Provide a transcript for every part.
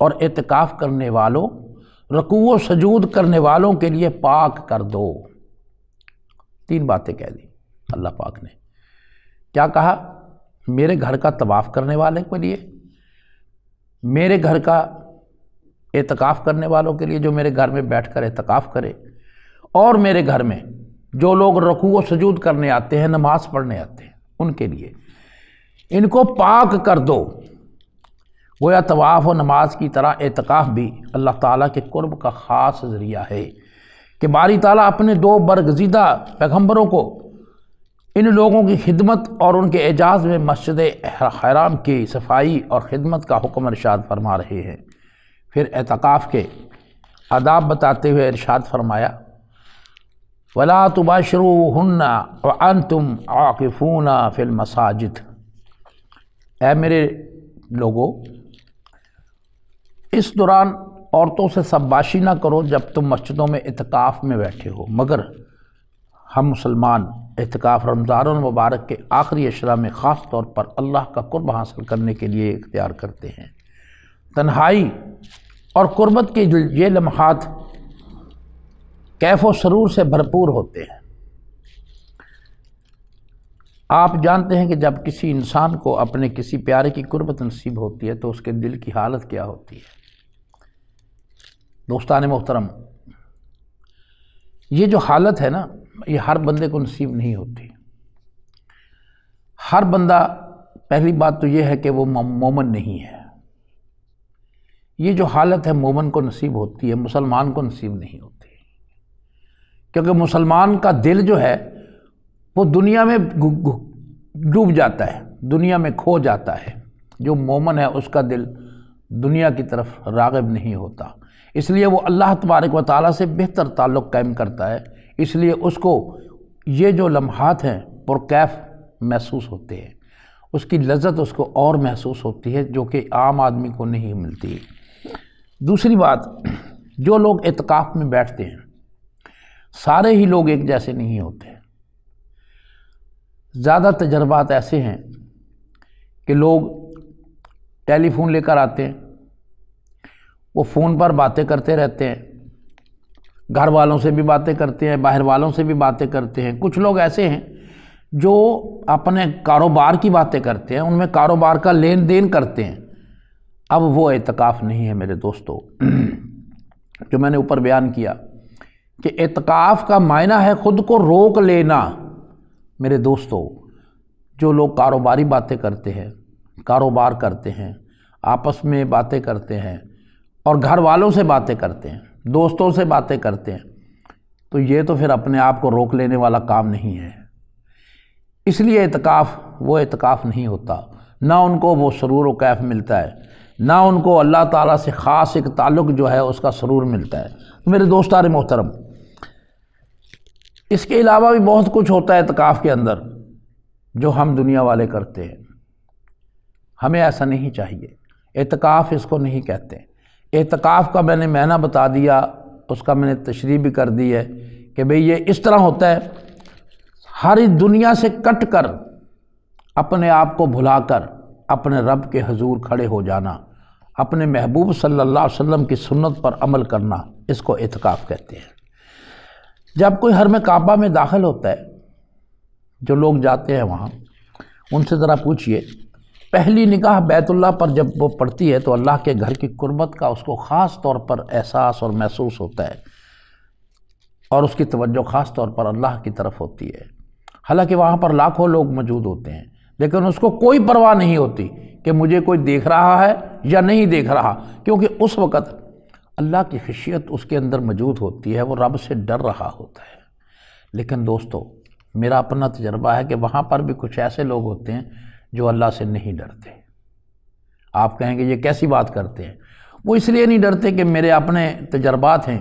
اور اعتکاف کرنے والوں، رکوع و سجود کرنے والوں کے لیے پاک کر دو۔ 3 باتیں کہہ دی اللہ پاک نے۔ کیا کہا؟ میرے گھر کا طواف کرنے والے کے لیے، میرے گھر کا اعتکاف کرنے والوں کے لیے جو میرے گھر میں بیٹھ کر اعتکاف کرے، اور میرے گھر میں جو لوگ رکوع و سجود کرنے آتے ہیں، نماز پڑھنے آتے ہیں، ان کے لیے ان کو پاک کر دو۔ گویا طواف و نماز کی طرح اعتکاف بھی اللہ تعالیٰ کے قرب کا خاص ذریعہ ہے کہ باری تعالیٰ اپنے 2 برگزیدہ پیغمبروں کو ان لوگوں کی خدمت اور ان کے اعجاز میں مسجد حرام کی صفائی اور خدمت کا حکم ارشاد فرما رہے ہیں۔ پھر اعتکاف کے آداب بتاتے ہوئے ارشاد فرمایا وَلَا تُبَاشِرُوهُنَّ وَأَنْتُمْ عَاكِفُونَ فِي الْمَسَاجِدِ، اے میرے لوگو، اس دوران عورتوں سے سباشی نہ کرو جب تم مسجدوں میں اعتکاف میں بیٹھے ہو، مگر ہم مسلمان اعتکاف رمضان المبارک کے آخری اشرا میں خاص طور پر اللہ کا قرب حاصل کرنے کے لیے اختیار کرتے ہیں۔ تنہائی اور قربت کے یہ لمحات کیف و سرور سے بھرپور ہوتے ہیں۔ آپ جانتے ہیں کہ جب کسی انسان کو اپنے کسی پیارے کی قربت نصیب ہوتی ہے تو اس کے دل کی حالت کیا ہوتی ہے۔ دوستان محترم، یہ جو حالت ہے نا، یہ ہر بندے کو نصیب نہیں ہوتی۔ ہر بندہ، پہلی بات تو یہ ہے کہ وہ مومن نہیں ہے۔ یہ جو حالت ہے مومن کو نصیب ہوتی ہے، مسلمان کو نصیب نہیں ہوتی، کیونکہ مسلمان کا دل جو ہے وہ دنیا میں ڈوب جاتا ہے، دنیا میں کھو جاتا ہے۔ جو مومن ہے اس کا دل دنیا کی طرف راغب نہیں ہوتا، اس لیے وہ اللہ تبارک و تعالیٰ سے بہتر تعلق قائم کرتا ہے۔ اس لیے اس کو یہ جو لمحات ہیں پرکیف محسوس ہوتے ہیں، اس کی لذت اس کو اور محسوس ہوتی ہے جو کہ عام آدمی کو نہیں ملتی۔ دوسری بات، جو لوگ اعتکاف میں بیٹھتے ہیں سارے ہی لوگ ایک جیسے نہیں ہوتے۔ زیادہ تجربات ایسے ہیں کہ لوگ ٹیلی فون لے کر آتے ہیں، وہ فون پر باتیں کرتے رہتے ہیں، گھر والوں سے بھی باتیں کرتے ہیں، باہر والوں سے بھی باتیں کرتے ہیں۔ کچھ لوگ ایسے ہیں جو اپنے کاروبار کی باتیں کرتے ہیں، ان میں کاروبار کا لین دین کرتے ہیں۔ اب وہ اعتکاف نہیں ہے میرے دوستو۔ جو میں نے اوپر بیان کیا کہ اعتکاف کا معنی ہے خود کو روک لینا۔ میرے دوستو، جو لوگ کاروباری باتیں کرتے ہیں، کاروبار کرتے ہیں، آپس میں باتیں کرتے ہیں اور گھر والوں سے باتیں کرتے ہیں، دوستوں سے باتیں کرتے ہیں، تو یہ تو پھر اپنے آپ کو روک لینے والا کام نہیں ہے۔ اس لیے اعتکاف وہ اعتکاف نہیں ہوتا، نہ ان کو وہ سرور و کیف ملتا ہے، نہ ان کو اللہ تعالیٰ سے خاص ایک تعلق جو ہے اس کا سرور ملتا ہے۔ میرے دوستان محترم، اس کے علاوہ بھی بہت کچھ ہوتا ہے اعتکاف کے اندر جو ہم دنیا والے کرتے ہیں۔ ہمیں ایسا نہیں چاہیے۔ اعتکاف اس کو نہیں کہتے۔ اعتکاف کا میں نے معنی بتا دیا، اس کا میں نے تشریح بھی کر دی ہے کہ بھئی یہ اس طرح ہوتا ہے، ہر دنیا سے کٹ کر، اپنے آپ کو بھلا کر اپنے رب کے حضور کھڑے ہو جانا، اپنے محبوب صلی اللہ علیہ وسلم کی سنت پر عمل کرنا، اس کو اعتکاف کہتے ہیں۔ جب کوئی حرم کعبہ میں داخل ہوتا ہے، جو لوگ جاتے ہیں وہاں، ان سے ذرا پوچھئے، پہلی نگاہ بیت اللہ پر جب وہ پڑتی ہے تو اللہ کے گھر کی قربت کا اس کو خاص طور پر احساس اور محسوس ہوتا ہے، اور اس کی توجہ خاص طور پر اللہ کی طرف ہوتی ہے۔ حالانکہ وہاں پر لاکھوں لوگ موجود ہوتے ہیں، لیکن اس کو کوئی پرواہ نہیں ہوتی کہ مجھے کوئی دیکھ رہا ہے یا نہیں دیکھ رہا، کیونکہ اس وقت اللہ کی خشیت اس کے اندر موجود ہوتی ہے، وہ رب سے ڈر رہا ہوتا ہے۔ لیکن دوستو، میرا اپنا تجربہ ہے کہ وہاں پر بھی کچھ ایسے لوگ ہوتے ہیں جو اللہ سے نہیں ڈرتے۔ آپ کہیں گے یہ کیسی بات کرتے ہیں؟ وہ اس لیے نہیں ڈرتے کہ میرے اپنے تجربات ہیں۔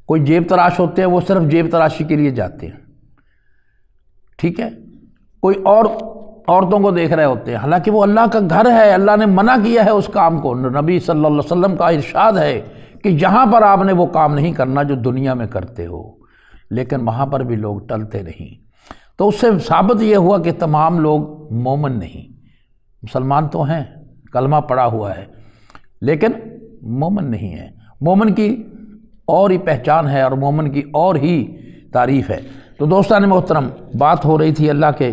کوئی جیب تراش ہوتے ہیں، وہ صرف جیب تراشی کے لیے جاتے ہیں، ٹھیک ہے؟ کوئی اور عورتوں کو دیکھ رہے ہوتے ہیں، حالانکہ وہ اللہ کا گھر ہے، اللہ نے منع کیا ہے اس کام کو۔ نبی صلی اللہ علیہ وسلم کا ارشاد ہے کہ یہاں پر آپ نے وہ کام نہیں کرنا جو دنیا میں کرتے ہو، لیکن وہاں پر بھی لوگ ٹلتے نہیں۔ تو اس سے ثابت یہ ہوا کہ تمام لوگ مومن نہیں، مسلمان تو ہیں، کلمہ پڑا ہوا ہے، لیکن مومن نہیں ہے۔ مومن کی اور ہی پہچان ہے اور مومن کی اور ہی تعریف ہے۔ تو دوستان محترم، بات ہو رہی تھی اللہ کے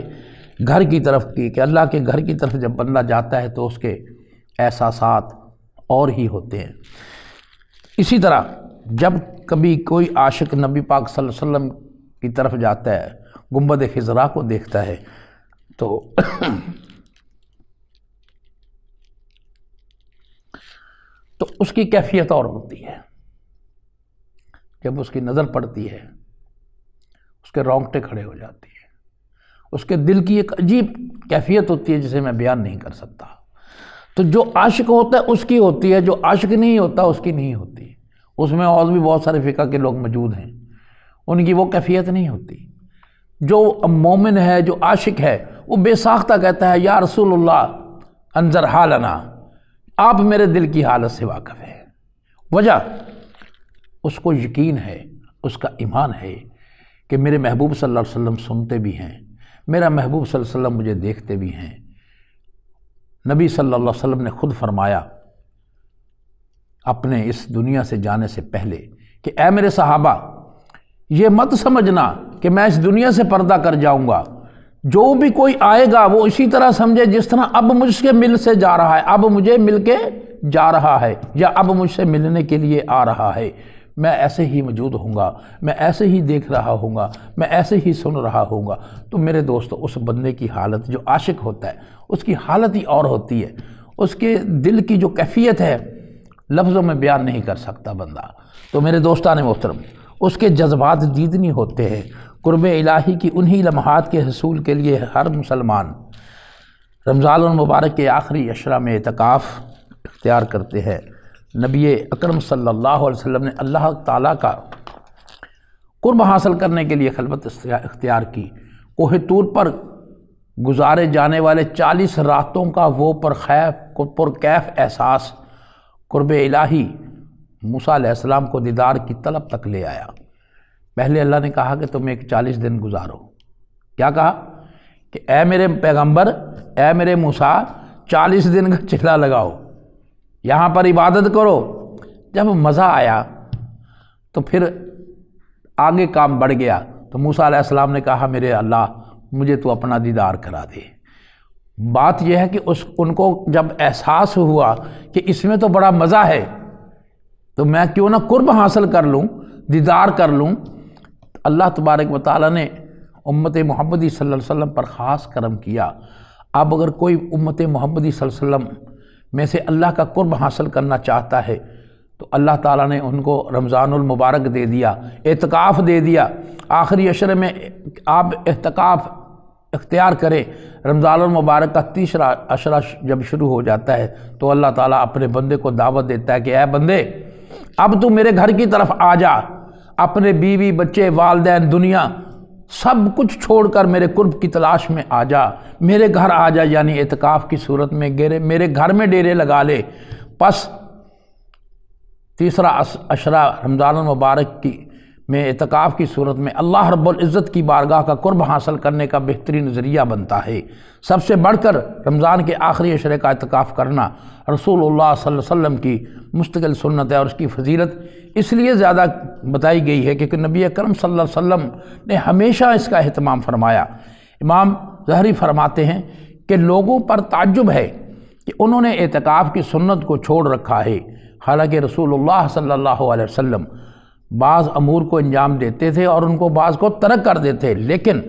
گھر کی طرف کی کہ اللہ کے گھر کی طرف جب بندہ جاتا ہے تو اس کے احساسات اور ہی ہوتے ہیں۔ اسی طرح جب کبھی کوئی عاشق نبی پاک صلی اللہ علیہ وسلم کی طرف جاتا ہے، گنبد خضرا کو دیکھتا ہے، تو اس کی کیفیت اور ہوتی ہے۔ جب اس کی نظر پڑتی ہے اس کے رونگٹے کھڑے ہو جاتی ہیں، اس کے دل کی ایک عجیب کیفیت ہوتی ہے جسے میں بیان نہیں کر سکتا۔ تو جو عاشق ہوتا ہے اس کی ہوتی ہے، جو عاشق نہیں ہوتا اس کی نہیں ہوتی۔ اس میں اور بھی بہت سارے فقہ کے لوگ موجود ہیں، ان کی وہ کیفیت نہیں ہوتی۔ جو مومن ہے، جو عاشق ہے، وہ بے ساختہ کہتا ہے یا رسول اللہ انظر حالنا، آپ میرے دل کی حالت سے واقف ہیں۔ وجہ اس کو یقین ہے، اس کا ایمان ہے کہ میرے محبوب صلی اللہ علیہ وسلم سنتے بھی ہیں، میرا محبوب صلی اللہ علیہ وسلم مجھے دیکھتے بھی ہیں۔ نبی صلی اللہ علیہ وسلم نے خود فرمایا اپنے اس دنیا سے جانے سے پہلے کہ اے میرے صحابہ، یہ مت سمجھنا کہ میں اس دنیا سے پردہ کر جاؤں گا، جو بھی کوئی آئے گا وہ اسی طرح سمجھے جس طرح اب مجھ سے مل سے جا رہا ہے، اب مجھے مل کے جا رہا ہے، یا اب مجھ سے ملنے کے لیے آ رہا ہے۔ میں ایسے ہی موجود ہوں گا، میں ایسے ہی دیکھ رہا ہوں گا، میں ایسے ہی سن رہا ہوں گا۔ تو میرے دوستو، اس بندے کی حالت، جو عاشق ہوتا ہے اس کی حالت ہی اور ہوتی ہے، اس کے دل کی جو کیفیت ہے لفظوں میں بیان نہیں کر سکتا بندہ۔ تو میرے دوستان محترم، اس کے جذبات دیدنی ہوتے ہیں۔ قرب الہی کی انہی لمحات کے حصول کے لیے ہر مسلمان رمضان المبارک کے آخری عشرہ میں اعتکاف اختیار کرتے ہیں۔ نبی اکرم صلی اللہ علیہ وسلم نے اللہ تعالیٰ کا قرب حاصل کرنے کے لیے خلوت اختیار کی۔ کوہ طور پر گزارے جانے والے 40 راتوں کا وہ پرکیف احساس قرب الہی موسیٰ علیہ السلام کو دیدار کی طلب تک لے آیا۔ پہلے اللہ نے کہا کہ تم ایک 40 دن گزارو۔ کیا کہا کہ اے میرے پیغمبر، اے میرے موسیٰ، 40 دن کا چلہ لگاؤ، یہاں پر عبادت کرو۔ جب مزہ آیا تو پھر آگے کام بڑھ گیا، تو موسیٰ علیہ السلام نے کہا میرے اللہ مجھے تو اپنا دیدار کرا دے۔ بات یہ ہے کہ ان کو جب احساس ہوا کہ اس میں تو بڑا مزہ ہے، تو میں کیوں نہ قرب حاصل کر لوں، دیدار کر لوں۔ اللہ تبارک و تعالیٰ نے امت محمدی صلی اللہ علیہ وسلم پر خاص کرم کیا۔ اب اگر کوئی امت محمدی صلی اللہ علیہ وسلم میں سے اللہ کا قرب حاصل کرنا چاہتا ہے تو اللہ تعالیٰ نے ان کو رمضان المبارک دے دیا، اعتکاف دے دیا۔ آخری عشرے میں آپ اعتکاف اختیار کریں۔ رمضان المبارک کا 30واں عشرہ جب شروع ہو جاتا ہے تو اللہ تعالیٰ اپنے بندے کو دعوت دیتا ہے کہ اے بندے، اب تو میرے گھر کی طرف آ جا، اپنے بیوی بچے والدین دنیا سب کچھ چھوڑ کر میرے قرب کی تلاش میں آ جا، میرے گھر آ جا، یعنی اعتکاف کی صورت میں میرے گھر میں ڈیرے لگا لے۔ پس 30واں عشرہ رمضان المبارک کی میں اعتکاف کی صورت میں اللہ رب العزت کی بارگاہ کا قرب حاصل کرنے کا بہترین ذریعہ بنتا ہے۔ سب سے بڑھ کر رمضان کے آخری عشرے کا اعتکاف کرنا رسول اللہ صلی اللہ علیہ وسلم کی مستقل سنت ہے، اور اس کی فضیلت اس لیے زیادہ بتائی گئی ہے کہ نبی اکرم صلی اللہ علیہ وسلم نے ہمیشہ اس کا اہتمام فرمایا۔ امام ظہری فرماتے ہیں کہ لوگوں پر تعجب ہے کہ انہوں نے اعتکاف کی سنت کو چھوڑ رکھا ہے، حالانکہ رسول اللہ صلی اللہ علیہ وسلم بعض امور کو انجام دیتے تھے اور ان کو بعض کو ترک کر دیتے، لیکن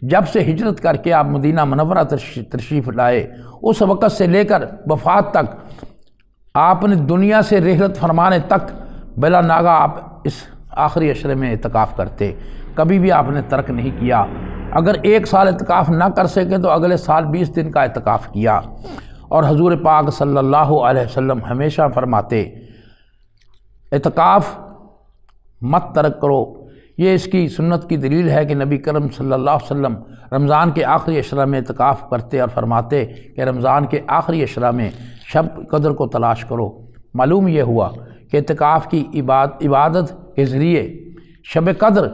جب سے ہجرت کر کے آپ مدینہ منورہ تشریف لائے، اس وقت سے لے کر وفات تک آپ نے دنیا سے رحلت فرمانے تک بلا ناغہ آپ اس آخری عشرے میں اعتکاف کرتے، کبھی بھی آپ نے ترک نہیں کیا۔ اگر 1 سال اعتکاف نہ کر سکے تو اگلے سال 20 دن کا اعتکاف کیا۔ اور حضور پاک صلی اللہ علیہ وسلم ہمیشہ فرماتے اعتکاف مت ترک کرو۔ یہ اس کی سنت کی دلیل ہے کہ نبی کرم صلی اللہ علیہ وسلم رمضان کے آخری عشرہ میں اعتکاف کرتے اور فرماتے کہ رمضان کے آخری عشرہ میں شب قدر کو تلاش کرو۔ معلوم یہ ہوا کہ اعتکاف کی عبادت کے ذریعے شب قدر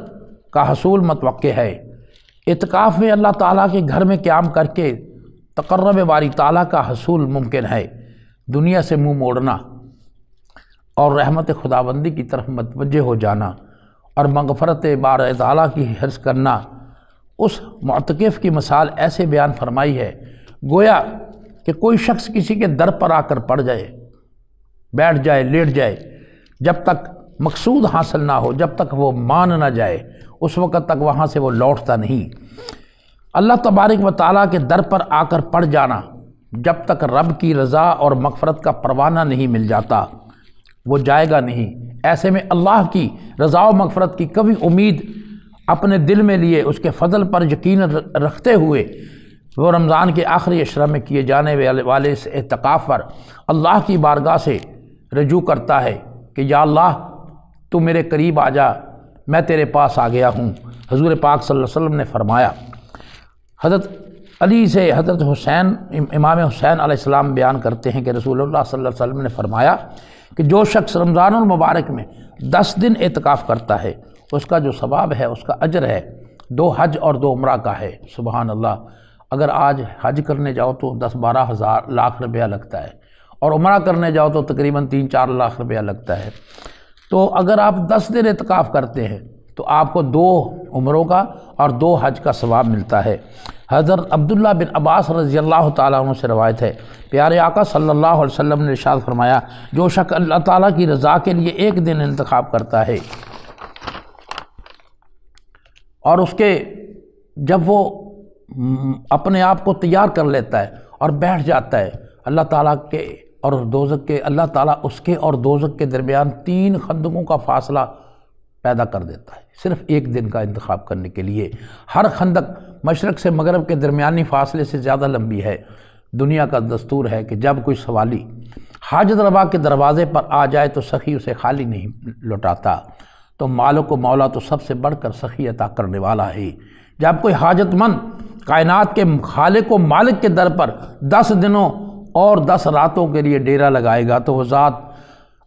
کا حصول متوقع ہے۔ اعتکاف میں اللہ تعالیٰ کے گھر میں قیام کر کے تقرب باری تعالیٰ کا حصول ممکن ہے۔ دنیا سے منہ موڑنا اور رحمت خداوندی کی طرف متوجہ ہو جانا اور مغفرت بار تعالیٰ کی حرص کرنا، اس معتکف کی مثال ایسے بیان فرمائی ہے گویا کہ کوئی شخص کسی کے در پر آ کر پڑ جائے، بیٹھ جائے، لیٹ جائے، جب تک مقصود حاصل نہ ہو، جب تک وہ مان نہ جائے، اس وقت تک وہاں سے وہ لوٹتا نہیں۔ اللہ تبارک و تعالیٰ کے در پر آ کر پڑ جانا، جب تک رب کی رضا اور مغفرت کا پروانہ نہیں مل جاتا وہ جائے گا نہیں۔ ایسے میں اللہ کی رضا و مغفرت کی کبھی امید اپنے دل میں لیے، اس کے فضل پر یقین رکھتے ہوئے وہ رمضان کے آخری عشرہ میں کیے جانے والے اس اعتکاف پر اللہ کی بارگاہ سے رجوع کرتا ہے کہ یا اللہ تو میرے قریب آ جا، میں تیرے پاس آ گیا ہوں۔ حضور پاک صلی اللہ علیہ وسلم نے فرمایا، حضرت علی سے حضرت حسین امام حسین علیہ السلام بیان کرتے ہیں کہ رسول اللہ صلی اللہ علیہ وسلم نے فرمایا کہ جو شخص رمضان المبارک میں 10 دن اعتکاف کرتا ہے اس کا جو ثواب ہے، اس کا اجر ہے 2 حج اور 2 عمرہ کا ہے۔ سبحان اللہ! اگر آج حج کرنے جاؤ تو 10-12 ہزار لاکھ روپیہ لگتا ہے، اور عمرہ کرنے جاؤ تو تقریباً 3-4 لاکھ روپیہ لگتا ہے۔ تو اگر آپ 10 دن اعتکاف کرتے ہیں تو آپ کو 2 عمروں کا اور 2 حج کا ثواب ملتا ہے۔ حضرت عبداللہ بن عباس رضی اللہ تعالیٰ عنہ سے روایت ہے، پیارے آقا صلی اللہ علیہ وسلم نے ارشاد فرمایا، جو شخص اللہ تعالیٰ کی رضا کے لیے 1 دن انتخاب کرتا ہے اور اس کے جب وہ اپنے آپ کو تیار کر لیتا ہے اور بیٹھ جاتا ہے، اللہ تعالیٰ کے اور دوزخ کے، اللہ تعالیٰ اس کے اور دوزخ کے درمیان 3 خندقوں کا فاصلہ پیدا کر دیتا ہے، صرف 1 دن کا انتخاب کرنے کے لیے۔ ہر خندق مشرق سے مغرب کے درمیانی فاصلے سے زیادہ لمبی ہے۔ دنیا کا دستور ہے کہ جب کوئی سوالی حاجت روا کے دروازے پر آ جائے تو سخی اسے خالی نہیں لوٹاتا، تو مالک و مولا تو سب سے بڑھ کر سخی عطا کرنے والا ہے۔ جب کوئی حاجت مند کائنات کے خالق و مالک کے در پر 10 دنوں اور 10 راتوں کے لیے ڈیرا لگائے گا تو وہ ذات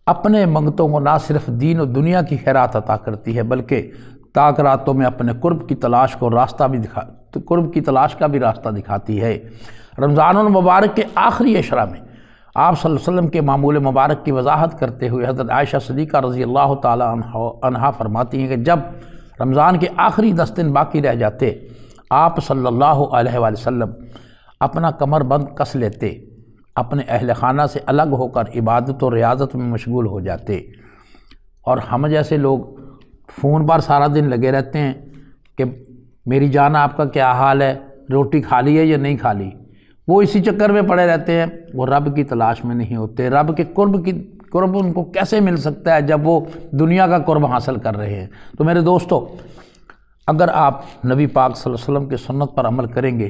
اپنے منگتوں کو نہ صرف دین و دنیا کی خیرات عطا کرتی ہے بلکہ تاک راتوں میں اپنے قرب کی تلاش کا بھی راستہ دکھاتی ہے۔ رمضان المبارک کے آخری عشرہ میں آپ صلی اللہ علیہ وسلم کے معمول مبارک کی وضاحت کرتے ہوئے حضرت عائشہ صدیقہ رضی اللہ تعالی عنہا فرماتی ہیں کہ جب رمضان کے آخری 10 دن باقی رہ جاتے، آپ صلی اللہ علیہ وآلہ وسلم اپنا کمر بند کس لیتے، اپنے اہل خانہ سے الگ ہو کر عبادت و ریاضت میں مشغول ہو جاتے، اور ہم جیسے لوگ فون پر سارا دن لگے رہتے ہیں کہ میری جان آپ کا کیا حال ہے، روٹی کھا لی ہے یا نہیں کھا لی، وہ اسی چکر میں پڑے رہتے ہیں، وہ رب کی تلاش میں نہیں ہوتے۔ رب کے قرب ان کو کیسے مل سکتا ہے جب وہ دنیا کا قرب حاصل کر رہے ہیں؟ تو میرے دوستو، اگر آپ نبی پاک صلی اللہ علیہ وسلم کی سنت پر عمل کریں گے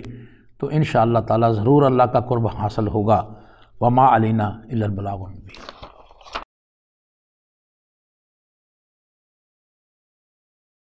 تو انشاءاللہ تعالی ضرور اللہ کا قرب حاصل ہوگا۔ وما علینا الا البلاغ المبین۔